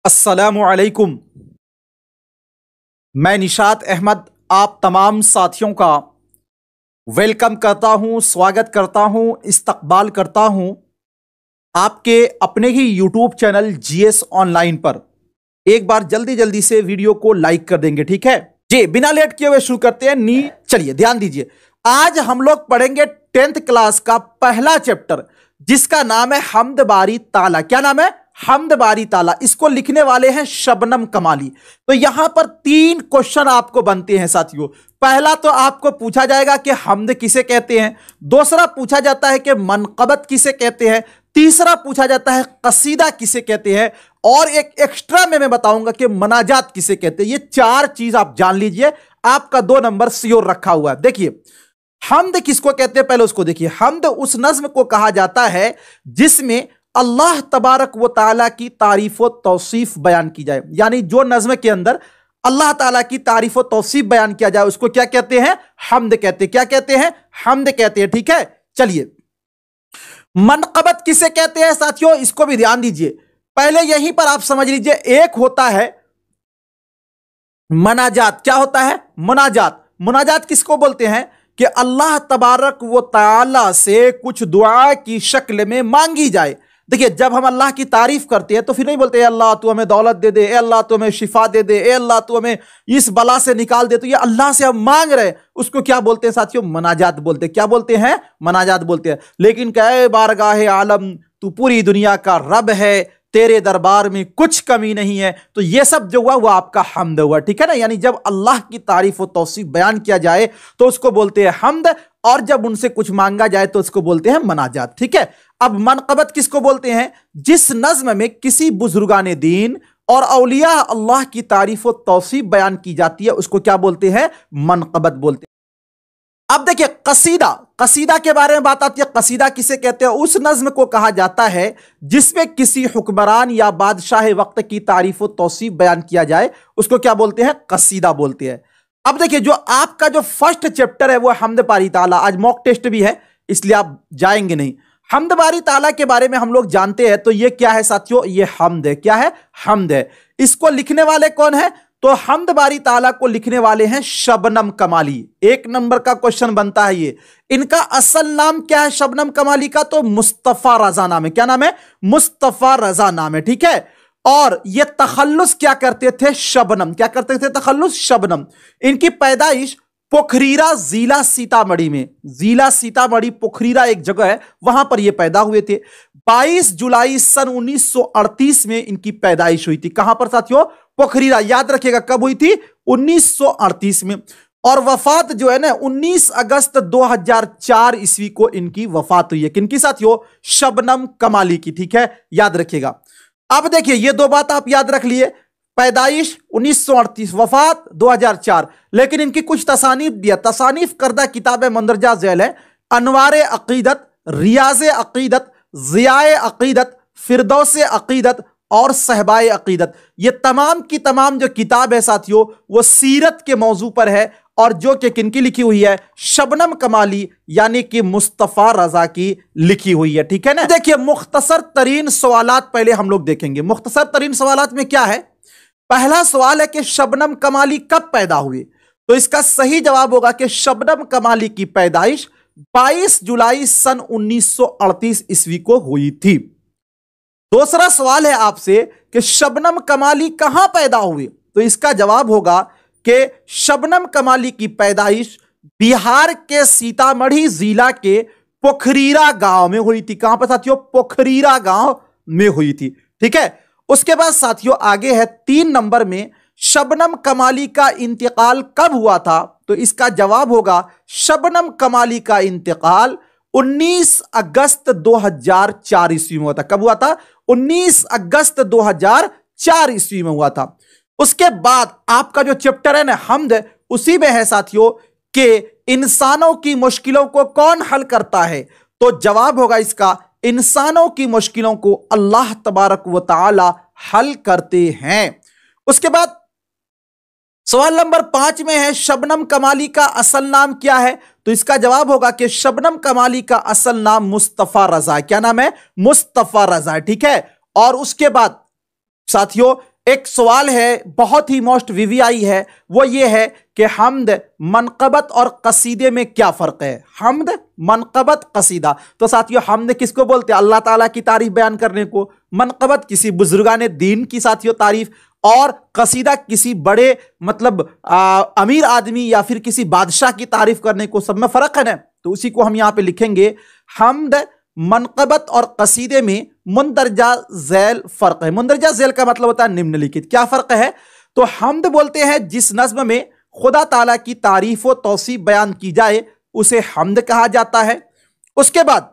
अस्सलामुअलैकुम। मैं निशात अहमद आप तमाम साथियों का वेलकम करता हूं, स्वागत करता हूं, इस्तकबाल करता हूं आपके अपने ही यूट्यूब चैनल जीएस ऑनलाइन पर। एक बार जल्दी जल्दी से वीडियो को लाइक कर देंगे, ठीक है जी। बिना लेट किए हुए शुरू करते हैं। नीट चलिए ध्यान दीजिए। आज हम लोग पढ़ेंगे 10th क्लास का पहला चैप्टर जिसका नाम है हम्द बारी ताला। क्या नाम है? हम्द बारी ताला। इसको लिखने वाले हैं शबनम कमाली। तो यहां पर 3 क्वेश्चन आपको बनते हैं साथियों। पहला तो आपको पूछा जाएगा कि हम्द किसे कहते हैं, दूसरा पूछा जाता है कि मनकबत किसे कहते हैं, तीसरा पूछा जाता है कसीदा किसे कहते हैं, और एक एक्स्ट्रा में मैं बताऊंगा कि मनाजात किसे कहते हैं। ये 4 चीज आप जान लीजिए, आपका 2 नंबर श्योर रखा हुआ है। देखिए हम्द किसको कहते हैं, पहले उसको देखिए। हम्द उस नज्म को कहा जाता है जिसमें अल्लाह तबारक व ताला की तारीफ व तौसीफ बयान की जाए, यानी जो नज्म के अंदर अल्लाह ताला की तारीफ व तौसीफ बयान किया जाए उसको क्या कहते हैं? हम्द कहते हैं। क्या कहते हैं? हम्द कहते हैं, ठीक है। चलिए मनकबत किसे कहते हैं साथियों, इसको भी ध्यान दीजिए। पहले यहीं पर आप समझ लीजिए, एक होता है मनाजात। क्या होता है? मुनाजात। मुनाजात किसको बोलते हैं कि अल्लाह तबारक व ताला से कुछ दुआ की शक्ल में मांगी जाए। देखिए जब हम अल्लाह की तारीफ करते हैं तो फिर नहीं बोलते ए अल्लाह तू हमें दौलत दे दे, ए अल्लाह तू हमें शिफा दे दे, ए अल्लाह तू हमें इस बला से निकाल दे। तो ये अल्लाह से हम मांग रहे हैं, उसको क्या बोलते हैं साथियों? मनाजात बोलते हैं। क्या बोलते हैं? मनाजात बोलते हैं। लेकिन क्या बारगाहे आलम तू पूरी दुनिया का रब है, तेरे दरबार में कुछ कमी नहीं है, तो ये सब जो हुआ वो आपका हम्द हुआ, ठीक है ना। यानी जब अल्लाह की तारीफ और तौसीफ बयान किया जाए तो उसको बोलते हैं हम्द, और जब उनसे कुछ मांगा जाए तो उसको बोलते हैं मनाजात, ठीक है। अब मनकबत किसको बोलते हैं? जिस नज्म में किसी बुजुर्गाने दीन और औलिया अल्लाह की तारीफ और तौसीफ बयान की जाती है उसको क्या बोलते हैं? मनकबत बोलते हैं। अब देखिए कसीदा, कसीदा के बारे में बात आती है। कसीदा किसे कहते हैं? उस नज्म को कहा जाता है जिसमें किसी हुक्मरान या बादशाह वक्त की तारीफ और तौसीफ बयान किया जाए उसको क्या बोलते हैं? कसीदा बोलते हैं। अब देखिए जो आपका जो फर्स्ट चैप्टर है वो हम्द बारी ताला, आज मॉक टेस्ट भी है इसलिए आप जाएंगे नहीं। हम्द बारी ताला के बारे में हम लोग जानते हैं, तो ये क्या है साथियों? ये हम्द है। क्या है? हम्द है। इसको लिखने वाले कौन है? तो हम्द बारी ताला को लिखने वाले हैं शबनम कमाली। 1 नंबर का क्वेश्चन बनता है ये। इनका असल नाम क्या है शबनम कमाली का? तो मुस्तफा रजा नाम है। क्या नाम है? मुस्तफा रजा नाम है, ठीक है। और ये तखल्लुस क्या करते थे? शबनम। क्या करते थे? तखल्लुस शबनम। इनकी पैदाइश पोखरीरा जिला सीतामढ़ी में, जिला सीतामढ़ी पोखरीरा एक जगह है, वहां पर ये पैदा हुए थे। 22 जुलाई सन 1938 में इनकी पैदाइश हुई थी। कहां पर साथियों? पोखरीरा। याद रखिएगा कब हुई थी? 1938 में। और वफात जो है ना 19 अगस्त 2004 ईस्वी को इनकी वफात हुई है। किनकी साथियों? शबनम कमाली की, ठीक है, याद रखिएगा। अब देखिए ये 2 बात आप याद रख लिए, पैदाइश 1938, वफात 2004। लेकिन इनकी कुछ तसानीफ भी है। तसानीफ करदा किताबें मंदरजा झैल है। अनवारे अकीदत, रियाज़े अकीदत, ज़ियाए अकीदत, फिरदौसे अकीदत और सहबाए अकीदत। ये तमाम की तमाम जो किताब है साथियों वो सीरत के मौजू पर है, और जो कि किनकी लिखी हुई है? शबनम कमाली यानी कि मुस्तफा रजा की लिखी हुई है, ठीक है ना। देखिए मुख्तसर तरीन सवालात पहले हम लोग देखेंगे। मुख्तसर तरीन सवालात में क्या है? पहला सवाल है कि शबनम कमाली कब पैदा हुए? तो इसका सही जवाब होगा कि शबनम कमाली की पैदाइश 22 जुलाई सन 1938 ईस्वी को हुई थी। दूसरा सवाल है आपसे कि शबनम कमाली कहां पैदा हुए? तो इसका जवाब होगा कि शबनम कमाली की पैदाइश बिहार के सीतामढ़ी जिला के पोखरीरा गांव में हुई थी। कहां पर साथियों? पोखरीरा गांव में हुई थी, ठीक है। उसके बाद साथियों आगे है 3 नंबर में, शबनम कमाली का इंतकाल कब हुआ था? तो इसका जवाब होगा शबनम कमाली का इंतकाल 19 अगस्त 2004 ईस्वी में हुआ था। कब हुआ था? 19 अगस्त 2004 ईस्वी में हुआ था। उसके बाद आपका जो चैप्टर है ना हम्द, उसी में है साथियों कि इंसानों की मुश्किलों को कौन हल करता है? तो जवाब होगा इसका इंसानों की मुश्किलों को अल्लाह तबारक व ताला हल करते हैं। उसके बाद सवाल नंबर 5 में है शबनम कमाली का असल नाम क्या है? तो इसका जवाब होगा कि शबनम कमाली का असल नाम मुस्तफा रजा है। क्या नाम है? मुस्तफा रजा है, ठीक है। और उसके बाद साथियों एक सवाल है बहुत ही मोस्ट वीवीआई है, वो ये है कि हम्द, मनक़बत और कसीदे में क्या फ़र्क है। हम्द, मनक़बत, कसीदा। तो साथियों हम्द किसको बोलते हैं? अल्लाह ताला की तारीफ बयान करने को। मनक़बत किसी बुजुर्गाने दीन की साथियों तारीफ, और कसीदा किसी बड़े मतलब अमीर आदमी या फिर किसी बादशाह की तारीफ करने को। सब में फ़र्क है ना। तो उसी को हम यहाँ पे लिखेंगे, हम्द, मनक़बत और कसीदे में मुंदरजा झैल फ़र्क है। मुंदरजा झैल का मतलब होता है निम्नलिखित। क्या फ़र्क है? तो हम्द बोलते हैं जिस नज़्म में खुदा ताला की तारीफ व तौसीफ बयान की जाए उसे हम्द कहा जाता है। उसके बाद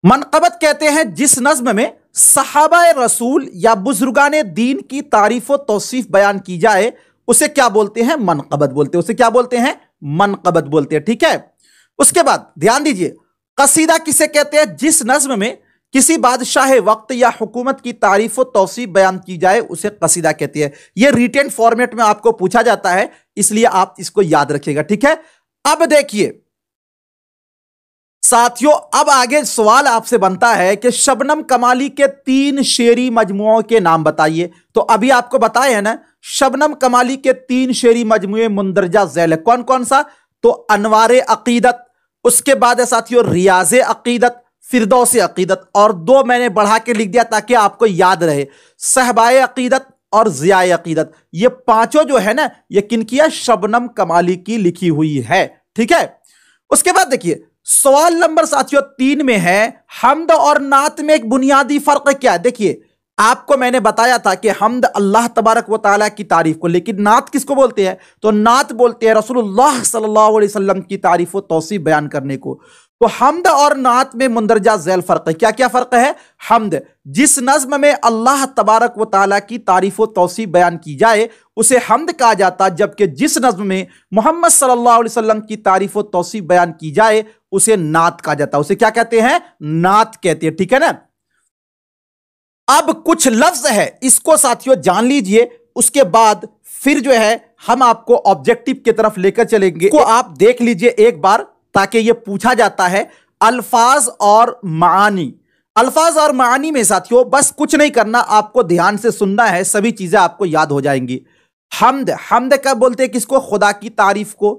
मनक़बत कहते हैं जिस नज़्म में सहाबाए रसूल या बुजुर्गाने दीन की तारीफ व तौसीफ बयान की जाए उसे क्या बोलते हैं? मनक़बत बोलते हैं। उसे क्या बोलते हैं? मनक़बत बोलते हैं। ठीक है। उसके बाद ध्यान दीजिए, कसीदा किसे कहते हैं? जिस नज़्म में किसी बादशाह वक्त या हुकूमत की तारीफ व तौसीफ बयान की जाए उसे कसीदा कहती है। यह रिटेन फॉर्मेट में आपको पूछा जाता है, इसलिए आप इसको याद रखिएगा। ठीक है। अब देखिए साथियों, अब आगे सवाल आपसे बनता है कि शबनम कमाली के 3 शेरी मजमुओं के नाम बताइए। तो अभी आपको बताया है ना, शबनम कमाली के 3 शेरी मजमुए मुंदरजा झैल है। कौन कौन सा? तो अनवारे अकीदत, उसके बाद है साथियों रियाज़े अकीदत, फिरदौसे अकीदत, और 2 मैंने बढ़ा के लिख दिया ताकि आपको याद रहे, सहबाए अकीदत और ज़ियाए अकीदत। ये पांचों जो है ना, ये किनकी है? शबनम कमाली की लिखी हुई है। ठीक है। उसके बाद देखिए सवाल नंबर साथियों 3 में है, हम्द और नात में एक बुनियादी फर्क क्या है? देखिए आपको मैंने बताया था कि हम्द अल्लाह तबारक व तआला की तारीफ को, लेकिन नात किसको बोलते हैं? तो नात बोलते हैं रसूलुल्लाह सल्लल्लाहु अलैहि वसल्लम की तारीफ व तौसीफ बयान करने को। तो हम्द और नात में मुंदरजा झैल फर्क है। क्या क्या फर्क है? हम्द, जिस नज़्म में अल्लाह तबारक व तआला की तारीफ व तौसीफ बयान की जाए उसे हम्द कहा जाता, जबकि जिस नज़्म में मोहम्मद सल्लल्लाहु अलैहि वसल्लम की तारीफ व तौसीफ बयान की जाए उसे नात कहा जाता। उसे क्या कहते हैं? नात कहते हैं। ठीक है ना। अब कुछ लफ्ज है, इसको साथियों जान लीजिए, उसके बाद फिर जो है हम आपको ऑब्जेक्टिव की तरफ लेकर चलेंगे। को आप देख लीजिए एक बार, ताकि ये पूछा जाता है अल्फाज और मानी। अल्फाज और मानी में साथियों बस कुछ नहीं करना, आपको ध्यान से सुनना है, सभी चीजें आपको याद हो जाएंगी। हम्द, हम्द कब बोलते हैं? किसको? खुदा की तारीफ को।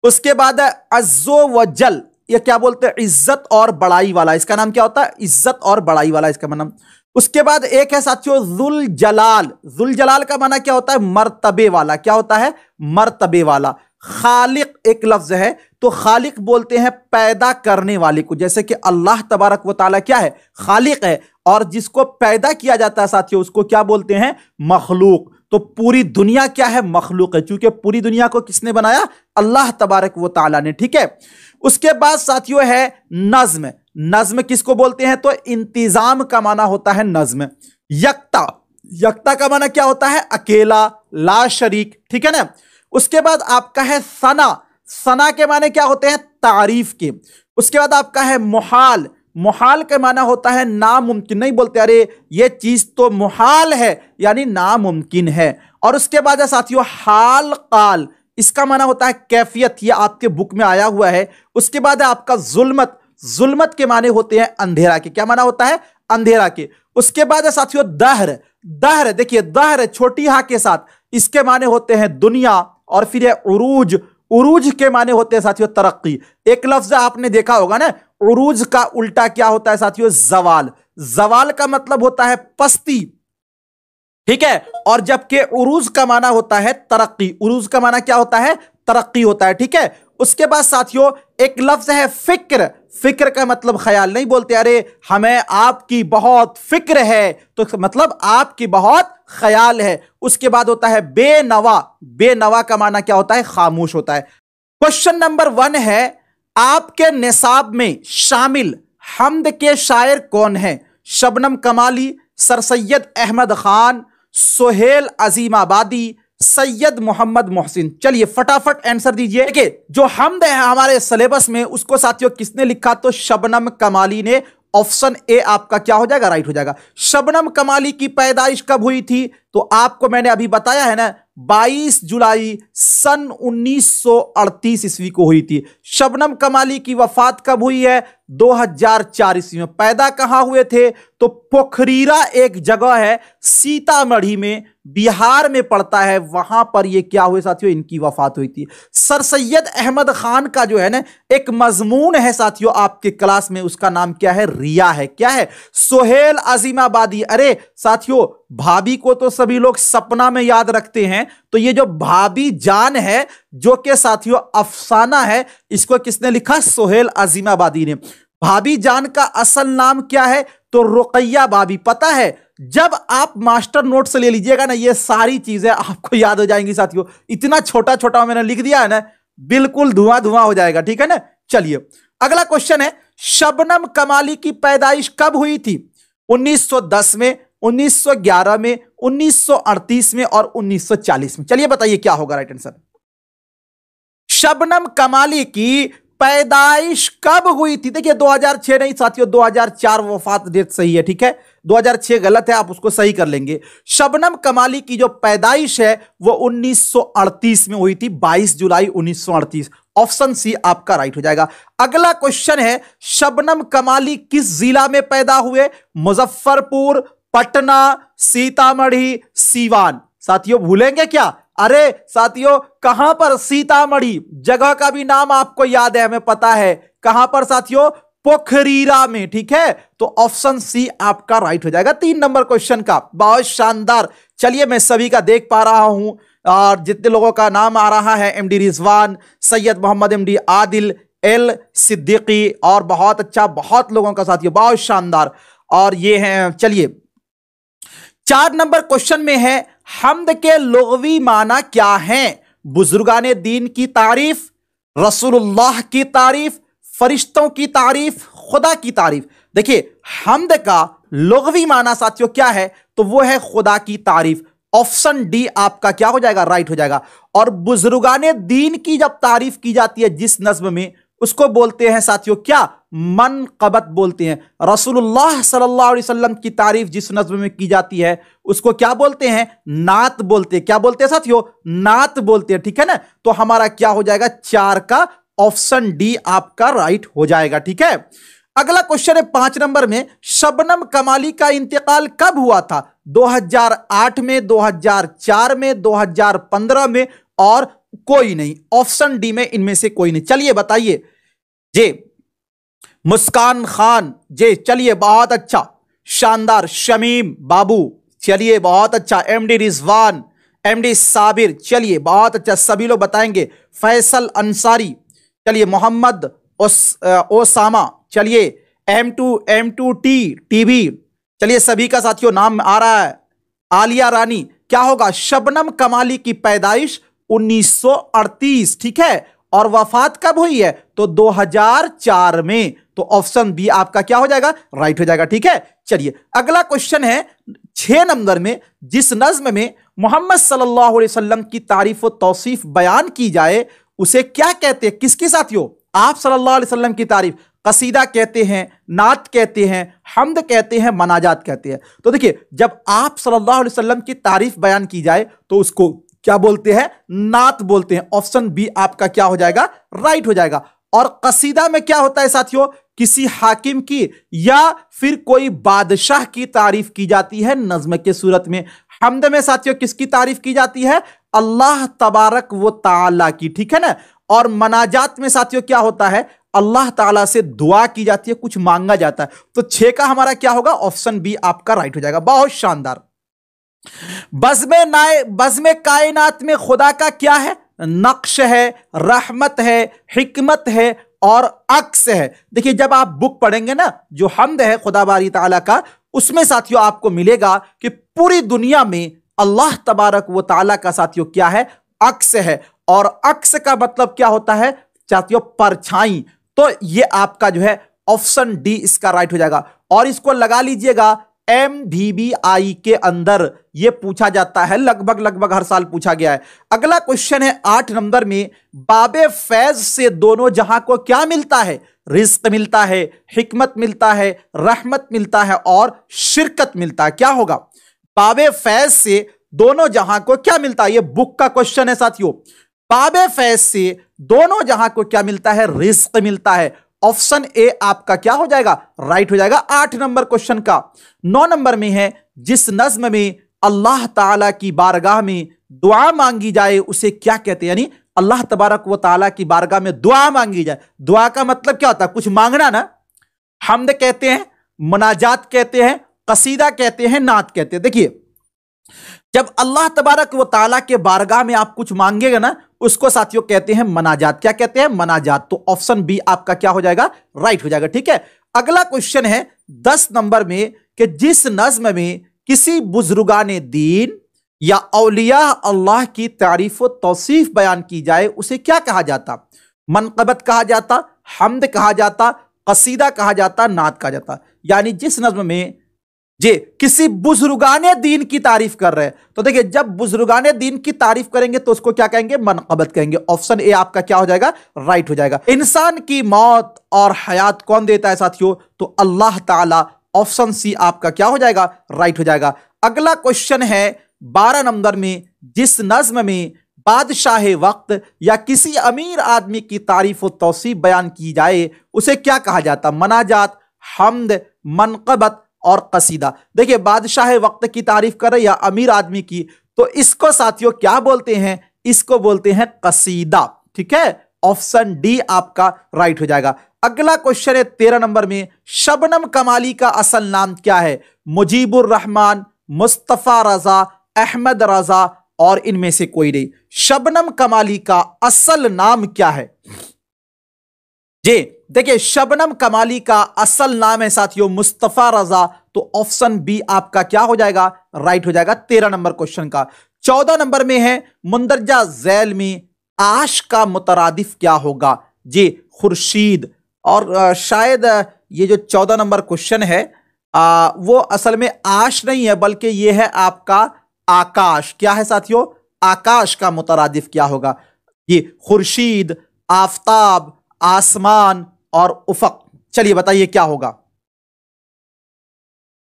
उसके बाद है अज़्ज़ो व जल, ये क्या बोलते हैं? इज्जत और बड़ाई वाला। इसका नाम क्या होता है? इज्जत और बड़ाई वाला इसका नाम। उसके बाद एक है साथियों जुल जलाल। जुल जलाल का माना क्या होता है? मर्तबे वाला। क्या होता है? मर्तबे वाला। खालिक एक लफ्ज है, तो खालिक बोलते हैं पैदा करने वाले को, जैसे कि अल्लाह तबारक व तआला क्या है? खालिक है, और जिसको पैदा किया जाता है साथियों उसको क्या बोलते हैं? मखलूक। तो पूरी दुनिया क्या है? मखलूक है, क्योंकि पूरी दुनिया को किसने बनाया? अल्लाह तबारक व तआला ने। ठीक है। उसके बाद साथियों है नज्म। नज्म किसको बोलते हैं? तो इंतजाम का माना होता है नज्म। यक्ता, यक्ता का माना क्या होता है? अकेला, ला शरीक। ठीक है ना। उसके बाद आपका है सना। सना के माने क्या होते हैं? तारीफ के। उसके बाद आपका है मुहाल। मुहाल के माना होता है नामुमकिन। नहीं बोलते अरे ये चीज तो मुहाल है, यानी नामुमकिन है। और उसके बाद है साथियों हाल काल, इसका माना होता है कैफियत, ये आपके बुक में आया हुआ है। उसके बाद है आपका जुल्मत। जुल्मत के माने होते हैं अंधेरा के। क्या माना होता है? अंधेरा के। उसके बाद है साथियों दहर। दहर, देखिए दहर छोटी हा के साथ, इसके माने होते हैं दुनिया। और फिर है उरूज। उरूज के माने होते हैं साथियों तरक्की। एक लफ्ज आपने देखा होगा ना, उरूज का उल्टा क्या होता है साथियों? जवाल। जवाल का मतलब होता है पस्ती। ठीक है। और जबकि उरूज का माना होता है तरक्की। उरूज का माना क्या होता है? तरक्की होता है। ठीक है। उसके बाद साथियों एक लफ्ज है फिक्र। फिक्र का मतलब ख्याल। नहीं बोलते अरे हमें आपकी बहुत फिक्र है, तो मतलब आपकी बहुत ख्याल है। उसके बाद होता है बेनवा। बेनवा का माना क्या होता है? खामोश होता है। क्वेश्चन नंबर 1 है, आपके निसाब में शामिल हम्द के शायर कौन है? शबनम कमाली, सर सैयद अहमद खान, सोहेल अजीम आबादी, सैयद मोहम्मद मोहसिन। चलिए फटाफट आंसर दीजिए। देखिए जो हम्द है हमारे सिलेबस में उसको साथियों किसने लिखा? तो शबनम कमाली ने। ऑप्शन ए आपका क्या हो जाएगा? राइट हो जाएगा। शबनम कमाली की पैदाइश कब हुई थी? तो आपको मैंने अभी बताया है ना, 22 जुलाई सन 1938 ईस्वी को हुई थी। शबनम कमाली की वफात कब हुई है? 2004 ईस्वी में। पैदा कहां हुए थे? तो पोखरीरा एक जगह है सीतामढ़ी में, बिहार में पड़ता है, वहां पर ये क्या हुए साथियों, इनकी वफात हुई थी। सर सैयद अहमद खान का जो है ना एक मजमून है साथियों आपके क्लास में, उसका नाम क्या है? रिया है। क्या है? सोहेल अजीमाबादी। अरे साथियों, भाभी को तो सभी लोग सपना में याद रखते हैं, तो ये जो भाभी जान है जो कि साथियों अफसाना है, इसको किसने लिखा? सोहेल अजीमाबादी ने। भाभी जान का असल नाम क्या है? तो रुकैया भाभी। पता है, जब आप मास्टर नोट से ले लीजिएगा ना, ये सारी चीजें आपको याद हो जाएंगी साथियों। इतना छोटा छोटा मैंने लिख दिया है ना, बिल्कुल धुआं धुआं हो जाएगा। ठीक है ना। चलिए अगला क्वेश्चन है, शबनम कमाली की पैदाइश कब हुई थी? 1910 में, 1911 में, 1938 में और 1940 में। चलिए बताइए क्या होगा राइट आंसर। शबनम कमाली की पैदाइश कब हुई थी? देखिए 2006 नहीं साथियों, 2004 वफात डेट सही है। ठीक है, 2006 गलत है, आप उसको सही कर लेंगे। शबनम कमाली की जो पैदाइश है वो 1938 में हुई थी, 22 जुलाई 1938। ऑप्शन सी आपका राइट हो जाएगा। अगला क्वेश्चन है, शबनम कमाली किस जिला में पैदा हुए? मुजफ्फरपुर, पटना, सीतामढ़ी, सीवान। साथियों भूलेंगे क्या? अरे साथियों, कहां पर? सीतामढ़ी। जगह का भी नाम आपको याद है, हमें पता है। कहां पर साथियों? पोखरीरा में। ठीक है, तो ऑप्शन सी आपका राइट हो जाएगा 3 नंबर क्वेश्चन का। बहुत शानदार। चलिए मैं सभी का देख पा रहा हूं, और जितने लोगों का नाम आ रहा है, MD Rizwan, Syed Mohammad, MD Adil, L Siddiqui, और बहुत अच्छा, बहुत लोगों का साथियों, बहुत शानदार। और ये हैं, चलिए 4 नंबर क्वेश्चन में है, हम्द के लुग़वी माना क्या है? बुजुर्गाने दीन की तारीफ, रसूलुल्लाह की तारीफ, फरिश्तों की तारीफ, खुदा की तारीफ। देखिए हम्द का लुग़वी माना साथियों क्या है? तो वो है खुदा की तारीफ। ऑप्शन डी आपका क्या हो जाएगा? राइट हो जाएगा। और बुजुर्गाने दीन की जब तारीफ की जाती है जिस नज्म में, उसको बोलते हैं साथियों क्या? मनक़बत बोलते हैं। रसूलुल्लाह सल्लल्लाहु अलैहि वसल्लम की तारीफ जिस नज्म में की जाती है उसको क्या बोलते हैं? नात बोलते हैं। क्या बोलते हैं साथियों? नात बोलते हैं। ठीक है ना। तो हमारा क्या हो जाएगा? 4 का ऑप्शन डी आपका राइट हो जाएगा। ठीक है। अगला क्वेश्चन है 5 नंबर में, शबनम कमाली का इंतकाल कब हुआ था? 2008 में, 2004 में, 2015 में, और कोई नहीं। ऑप्शन डी में इनमें से कोई नहीं। चलिए बताइए। जे मुस्कान खान, जे चलिए बहुत अच्छा, शानदार। शमीम बाबू, चलिए बहुत अच्छा। एमडी रिजवान, एमडी साबिर, चलिए बहुत अच्छा, सभी लोग बताएंगे। फैसल अंसारी, चलिए। मोहम्मद ओसामा, चलिए। M2T टीवी, चलिए सभी का साथियों नाम आ रहा है। आलिया रानी, क्या होगा? शबनम कमाली की पैदाइश 1938। ठीक है, और वफात कब हुई है? तो 2004 में। तो ऑप्शन बी आपका क्या हो जाएगा? राइट हो जाएगा। ठीक है। चलिए अगला क्वेश्चन है 6 नंबर में, जिस नज्म में मोहम्मद सल्लल्लाहु अलैहि वसल्लम की तारीफ और तौसीफ बयान की जाए उसे क्या कहते हैं? किसकी साथियों? आप सल्लल्लाहु अलैहि वसल्लम की तारीफ कसीदा कहते हैं, नात कहते हैं, हम्द कहते हैं, मनाजात कहते हैं। तो देखिए जब आप सल्लल्लाहु अलैहि वसल्लम की तारीफ बयान की जाए तो उसको क्या बोलते हैं? नात बोलते हैं। ऑप्शन बी आपका क्या हो जाएगा? राइट हो जाएगा। और कसीदा में क्या होता है साथियों? किसी हाकिम की या फिर कोई बादशाह की तारीफ की जाती है नज्म के सूरत में। हम्द में साथियों किसकी तारीफ की जाती है? अल्लाह तबारक व ताला की। ठीक है ना। और मनाजात में साथियों क्या होता है? अल्लाह ताला से दुआ की जाती है, कुछ मांगा जाता है। तो 6 का हमारा क्या होगा? ऑप्शन बी आपका राइट हो जाएगा। बहुत शानदार। बज़्म कायनात में खुदा का क्या है? नक्श है, रहमत है, हिकमत है और अक्स है। देखिए जब आप बुक पढ़ेंगे ना जो हम्द है खुदा बारी ताला का, उसमें साथियों आपको मिलेगा कि पूरी दुनिया में अल्लाह तबारक व ताला का साथियों क्या है? अक्स है। और अक्स का मतलब क्या होता है साथियों? परछाई। तो ये आपका जो है ऑप्शन डी इसका राइट हो जाएगा। और इसको लगा लीजिएगा MVBI के अंदर ये पूछा जाता है, लगभग हर साल पूछा गया है। अगला क्वेश्चन है 8 नंबर में, बाबे फैज से दोनों जहां को क्या मिलता है? रिज्क मिलता है, हिकमत मिलता है, रहमत मिलता है और शिरकत मिलता है। क्या होगा? बाबे फैज से दोनों जहां को क्या मिलता है? ये बुक का क्वेश्चन है साथियों। बाबे फैज से दोनों जहां को क्या मिलता है? रिज्क मिलता है। ऑप्शन ए आपका क्या हो जाएगा? राइट हो जाएगा 8 नंबर क्वेश्चन का। 9 नंबर में है, जिस नज्म में अल्लाह ताला की बारगाह में दुआ मांगी जाए उसे क्या कहते हैं? यानी अल्लाह तबारक व ताला की बारगाह में दुआ मांगी जाए। दुआ का मतलब क्या होता है? कुछ मांगना ना। हमद कहते हैं, मुनाजात कहते हैं, कसीदा कहते हैं, नात कहते हैं। देखिए, जब अल्लाह तबारक व ताला के बारगाह में आप कुछ मांगेगा ना, उसको साथियों कहते हैं मनाजात। क्या कहते हैं? मनाजात। तो ऑप्शन बी आपका क्या हो जाएगा? राइट हो जाएगा। ठीक है, अगला क्वेश्चन है 10 नंबर में कि जिस नज्म में किसी बुजुर्गाने दीन या औलिया अल्लाह की तारीफ व तौसीफ बयान की जाए उसे क्या कहा जाता? मनक़बत कहा जाता, हमद कहा जाता, कसीदा कहा जाता, नात कहा जाता। यानी जिस नज्म में जे किसी बुजुर्गाने दीन की तारीफ कर रहे हैं, तो देखिए जब बुजुर्गाने दीन की तारीफ करेंगे तो उसको क्या कहेंगे? मनक़बत कहेंगे। ऑप्शन ए आपका क्या हो जाएगा? राइट हो जाएगा। इंसान की मौत और हयात कौन देता है साथियों? तो अल्लाह ताला। ऑप्शन सी आपका क्या हो जाएगा? राइट हो जाएगा। अगला क्वेश्चन है 12 नंबर में, जिस नज्म में बादशाह वक्त या किसी अमीर आदमी की तारीफ व तौसीफ बयान की जाए उसे क्या कहा जाता? मनाजात, हमद, मनक़बत और कसीदा। देखिए, बादशाह वक्त की तारीफ कर रहे या अमीर आदमी की, तो इसको साथियों क्या बोलते हैं? इसको बोलते हैं कसीदा। ठीक है, ऑप्शन डी आपका राइट हो जाएगा। अगला क्वेश्चन है 13 नंबर में, शबनम कमाली का असल नाम क्या है? मुजीबुर रहमान, मुस्तफा रजा, अहमद रजा और इनमें से कोई नहीं। शबनम कमाली का असल नाम क्या है? जी देखिए, शबनम कमाली का असल नाम है साथियों मुस्तफा रजा। तो ऑप्शन बी आपका क्या हो जाएगा? राइट हो जाएगा 13 नंबर क्वेश्चन का। 14 नंबर में है, मुंदरजा झैल में आश का मुतरादिफ क्या होगा? जी खुर्शीद। और शायद ये जो 14 नंबर क्वेश्चन है वो असल में आश नहीं है, बल्कि ये है आपका आकाश। क्या है साथियों? आकाश का मुतरादिफ क्या होगा? ये खुर्शीद, आफताब, आसमान और उफक। चलिए बताइए क्या होगा?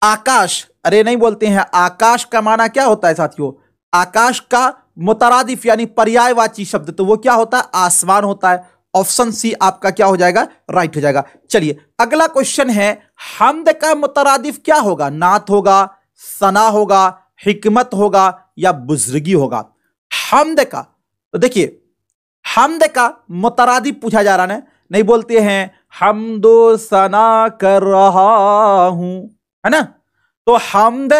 आकाश, अरे नहीं बोलते हैं। आकाश का माना क्या होता है साथियों? आकाश का मुतरादिफ यानी पर्यायवाची शब्द, तो वो क्या होता है? आसमान होता है। ऑप्शन सी आपका क्या हो जाएगा? राइट हो जाएगा। चलिए अगला क्वेश्चन है, हमद का मुतरादिफ क्या होगा? नात होगा, सना होगा, हिकमत होगा या बुजुर्गी होगा? हमद का, तो देखिए हमद का मुतरादिफ पूछा जा रहा है, नहीं बोलते हैं हमदो सना कर रहा हूं, है ना? तो हमद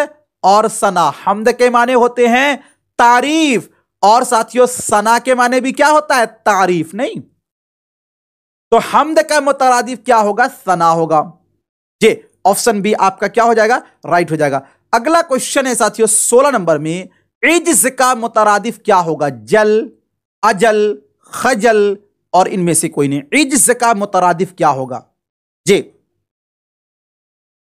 और सना, हमद के माने होते हैं तारीफ, और साथियों सना के माने भी क्या होता है? तारीफ। नहीं, तो हमद का मुतरादिफ क्या होगा? सना होगा। जी ऑप्शन बी आपका क्या हो जाएगा? राइट हो जाएगा। अगला क्वेश्चन है साथियों 16 नंबर में, इज्ज का मुतरादिफ क्या होगा? जल, अजल, खजल और इनमें से कोई नहीं। इज्ज का मुतरादिफ क्या होगा? जी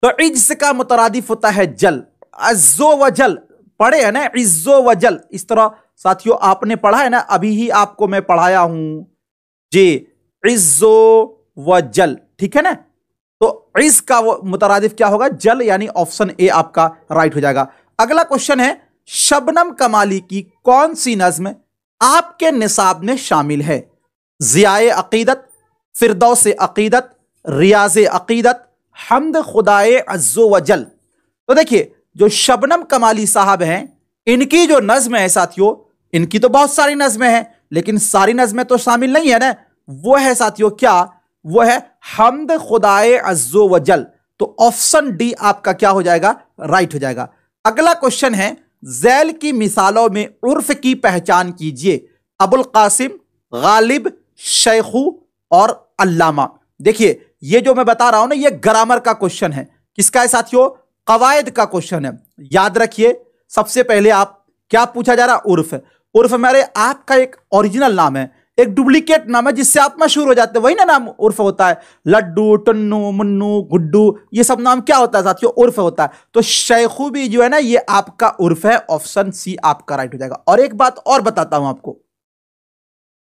तो इज्ज का मुतरादिफ होता है जल। अज्जो व जल पढ़े है ना, इज्जो व जल। इस तरह साथियों आपने पढ़ा है ना, अभी ही आपको मैं पढ़ाया हूं जी, इज्जो व जल। ठीक है ना? तो इज्ज का वो मुतरादिफ क्या होगा? जल, यानी ऑप्शन ए आपका राइट हो जाएगा। अगला क्वेश्चन है, शबनम कमाली की कौन सी नज्म आपके निसाब में शामिल है? ज़ियाए अकीदत, फिरदौस अकीदत, रियाज अकीदत, हमद खुदाए अज्जो व जल। तो देखिए जो शबनम कमाली साहब हैं, इनकी जो नज्म है साथियों, इनकी तो बहुत सारी नज्में हैं, लेकिन सारी नज्में तो शामिल नहीं है ना। वो है साथियों क्या? वो है हमद खुदाए अज्जो व जल। तो ऑप्शन डी आपका क्या हो जाएगा? राइट हो जाएगा। अगला क्वेश्चन है, झैल की मिसालों में उर्फ की पहचान कीजिए। अबुल कासिम, गालिब, शेखू और अल्लामा। देखिए ये जो मैं बता रहा हूं ना, ये ग्रामर का क्वेश्चन है। किसका है साथियों? कवायद का क्वेश्चन है। याद रखिए, सबसे पहले आप क्या पूछा जा रहा? उर्फ। उर्फ मेरे आपका एक ओरिजिनल नाम है, एक डुप्लीकेट नाम है जिससे आप मशहूर हो जाते हैं, वही ना नाम उर्फ होता है। लड्डू, टन्नू, मुन्नू, गुड्डू, ये सब नाम क्या होता है साथियों? उर्फ होता है। तो शेखू भी जो है ना, ये आपका उर्फ है। ऑप्शन सी आपका राइट हो जाएगा। और एक बात और बताता हूं आपको,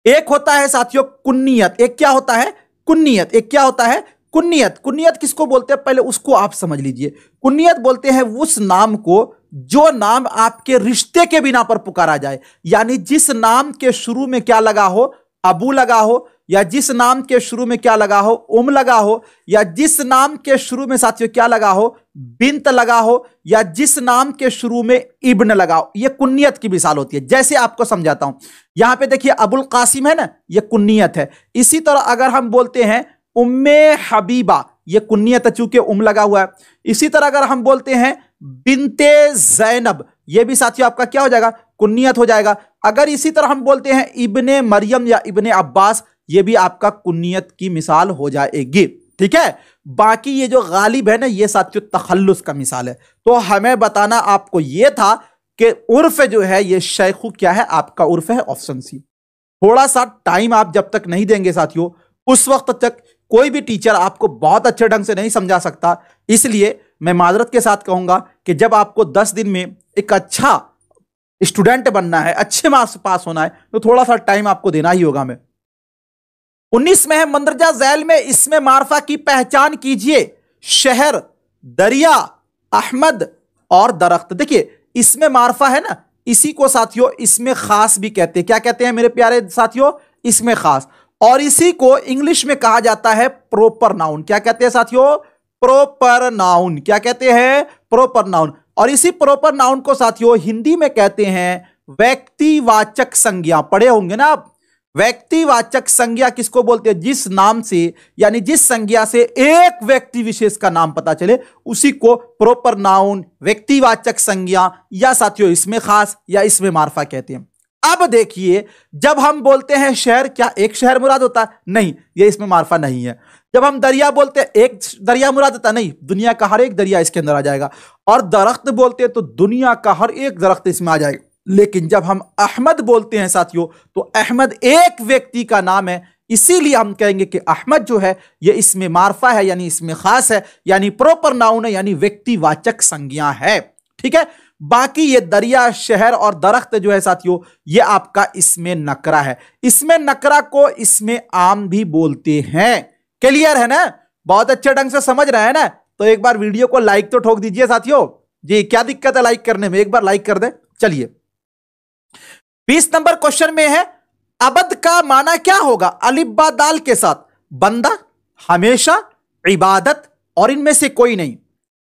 एक होता है साथियों कुन्नियत, एक क्या होता है? कुन्नियत। एक क्या होता है? कुन्नियत। कुन्नियत किसको बोलते हैं? पहले उसको आप समझ लीजिए। कुन्नियत बोलते हैं उस नाम को जो नाम आपके रिश्ते के बिना पर पुकारा जाए, यानी जिस नाम के शुरू में क्या लगा हो, अबू लगा हो, या जिस नाम के शुरू में क्या लगा हो, उम लगा हो, या जिस नाम के शुरू में साथियों क्या लगा हो, बिंत लगा हो, या जिस नाम के शुरू में इब्न लगा हो, यह कुन्नियत की मिसाल होती है। जैसे आपको समझाता हूं, यहां पे देखिए अबुल कासिम है ना, यह कुन्नियत है। इसी तरह अगर हम बोलते हैं उम्मे हबीबा, यह कुन्नियत है चूंकि उम लगा हुआ है। इसी तरह अगर हम बोलते हैं बिनते जैनब, यह भी साथियों आपका क्या हो जाएगा, कुन्नियत हो जाएगा। अगर इसी तरह हम बोलते हैं इब्ने मरियम या इब्ने अब्बास, यह भी आपका कुन्नियत की मिसाल हो जाएगी। ठीक है, बाकी ये जो गालिब है ना, ये साथियों तखल्लुस का मिसाल है। तो हमें बताना आपको यह था कि उर्फ जो है ये शेखू क्या है, आपका उर्फ है ऑप्शन सी। थोड़ा सा टाइम आप जब तक नहीं देंगे साथियों, उस वक्त तक कोई भी टीचर आपको बहुत अच्छे ढंग से नहीं समझा सकता। इसलिए मैं माजरत के साथ कहूंगा कि जब आपको 10 दिन में एक अच्छा स्टूडेंट बनना है, अच्छे मार्क्स पास होना है, तो थोड़ा सा टाइम आपको देना ही होगा। मैं 19 में है मंदरजा झैल में इसमें मारफा की पहचान कीजिए। शहर, दरिया, अहमद और दरख्त। देखिए इसमें मारफा है ना, इसी को साथियों इसमें खास भी कहते हैं। क्या कहते हैं मेरे प्यारे साथियों, इसमें खास। और इसी को इंग्लिश में कहा जाता है प्रॉपर नाउन। क्या कहते हैं साथियों, प्रॉपर नाउन। क्या कहते हैं, प्रॉपर नाउन। और इसी प्रॉपर नाउन को साथियों हिंदी में कहते हैं व्यक्तिवाचक संज्ञा। पढ़े होंगे ना आप, व्यक्तिवाचक संज्ञा किसको बोलते हैं, जिस नाम से यानी जिस संज्ञा से एक व्यक्ति विशेष का नाम पता चले, उसी को प्रॉपर नाउन, व्यक्तिवाचक संज्ञा या साथियों इसमें खास या इसमें मारफा कहते हैं। अब देखिए जब हम बोलते हैं शहर, क्या एक शहर मुराद होता है, नहीं, ये इसमें मारफा नहीं है। जब हम दरिया बोलते हैं, एक दरिया मुराद होता, नहीं, दुनिया का हर एक दरिया इसके अंदर आ जाएगा। और दरख्त बोलते हैं तो दुनिया का हर एक दरख्त इसमें आ जाएगा। लेकिन जब हम अहमद बोलते हैं साथियों, तो अहमद एक व्यक्ति का नाम है, इसीलिए हम कहेंगे कि अहमद जो है ये इसमें मारफा है, यानी इसमें खास है, यानी प्रॉपर नाउन है, यानी व्यक्तिवाचक संज्ञा है। ठीक है, बाकी ये दरिया, शहर और दरख्त जो है साथियों, ये आपका इसमें नकरा है। इसमें नकरा को इसमें आम भी बोलते हैं। क्लियर है ना, बहुत अच्छे ढंग से समझ रहे हैं ना। तो एक बार वीडियो को लाइक तो ठोक दीजिए साथियों जी, क्या दिक्कत है लाइक करने में, एक बार लाइक कर दें। चलिए 20 नंबर क्वेश्चन में है अबद का माना क्या होगा, अलिफ बा दाल के साथ, बंदा, हमेशा, इबादत और इनमें से कोई नहीं।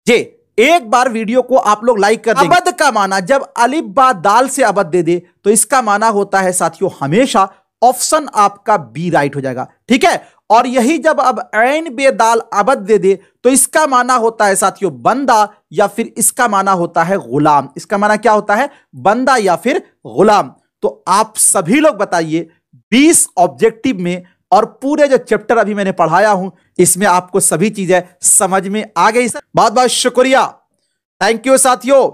जे एक बार वीडियो को आप लोग लाइक कर देंगे। अबद का माना जब अलिफ बा दाल से अबद दे दे तो इसका माना होता है साथियों हमेशा। ऑप्शन आपका बी राइट हो जाएगा। ठीक है, और यही जब अब ऐन बे दाल अबद दे दे तो इसका माना होता है साथियों बंदा, या फिर इसका माना होता है गुलाम। इसका माना क्या होता है, बंदा या फिर गुलाम। तो आप सभी लोग बताइए 20 ऑब्जेक्टिव में और पूरे जो चैप्टर अभी मैंने पढ़ाया हूं, इसमें आपको सभी चीजें समझ में आ गई। बहुत बहुत शुक्रिया, थैंक यू साथियों।